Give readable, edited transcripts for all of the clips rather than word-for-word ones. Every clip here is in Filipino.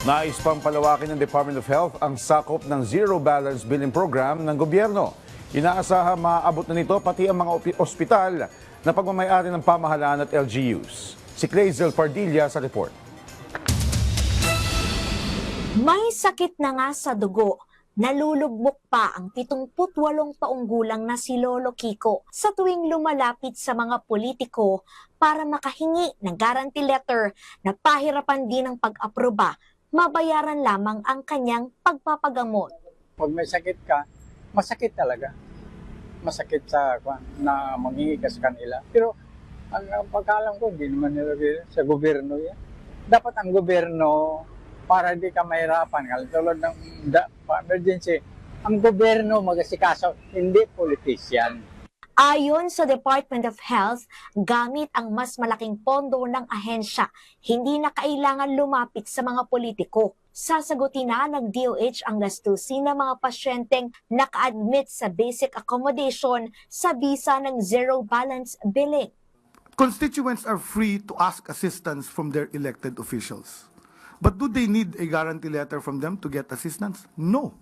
Nais pang palawakin ng Department of Health ang sakop ng Zero Balance Billing Program ng gobyerno. Inaasahan maaabot na nito pati ang mga ospital na pagmamayari ng pamahalaan at LGUs. Si Clazel Pardilla sa report. May sakit na nga sa dugo. Nalulugmok pa ang 78 taong gulang na si Lolo Kiko sa tuwing lumalapit sa mga politiko para makahingi ng guarantee letter na pahirapan din ng pag-aproba, mabayaran lamang ang kanyang pagpapagamot. Pag may sakit ka, masakit talaga. Masakit na manghingi ka sa kanila. Pero ang pagkalam ko, hindi naman nilagay sa gobyerno yan. Dapat ang gobyerno, para di ka mahirapan, tulad ng emergency, ang gobyerno mag-asikaso, hindi politician. Ayon sa Department of Health, gamit ang mas malaking pondo ng ahensya, hindi na kailangan lumapit sa mga politiko. Sasagutin na ng DOH ang gastusin ng mga pasyenteng naka-admit sa basic accommodation sa bisa ng zero balance billing. Constituents are free to ask assistance from their elected officials. But do they need a guarantee letter from them to get assistance? No.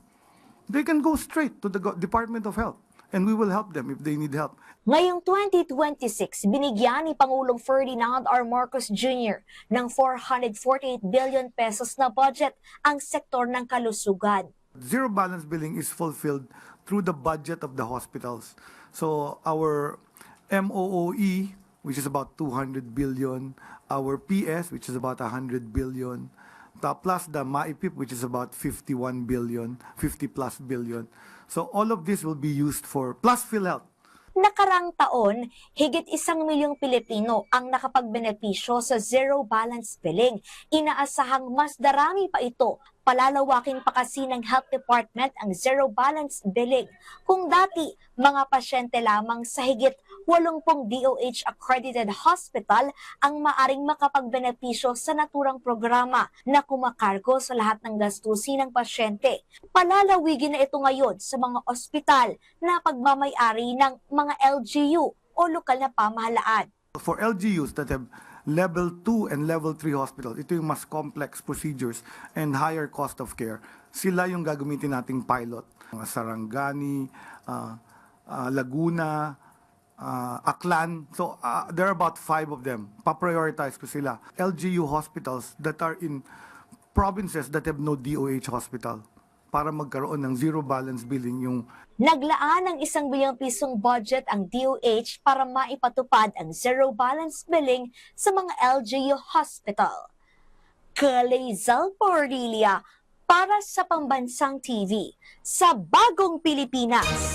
They can go straight to the Department of Health and we will help them if they need help. Ngayong 2026, binigyan ni Pangulong Ferdinand R. Marcos Jr. ng 448 billion pesos na budget ang sektor ng kalusugan. Zero balance billing is fulfilled through the budget of the hospitals. So our MOOE, which is about 200 billion, our PS, which is about 100 billion, plus the MAIPIP, which is about 51 billion, 50 plus billion. So all of this will be used for, plus PhilHealth. Nakarang taon, higit 1 milyong Pilipino ang nakapagbenepisyo sa zero balance billing. Inaasahang mas darami pa ito. Palalawakin pa kasi ng Health Department ang zero balance billing. Kung dati, mga pasyente lamang sa higit 80 DOH accredited hospital ang maaring makapagbenepisyo sa naturang programa na kumakargo sa lahat ng gastusin ng pasyente. Palalawigin na ito ngayon sa mga ospital na pagmamayari ng mga LGU o lokal na pamahalaan. For LGUs that have level 2 and level 3 hospitals, ito yung mas complex procedures and higher cost of care. Sila yung gagamitin nating pilot. Mga Sarangani, Laguna, Aklan. So there are about 5 of them. Pa-prioritize ko sila. LGU hospitals that are in provinces that have no DOH hospital para magkaroon ng zero balance billing yung Naglaan ng 1 bilyong pisong budget ang DOH para maipatupad ang zero balance billing sa mga LGU hospital. Clazel Pardilla para sa Pambansang TV sa Bagong Pilipinas.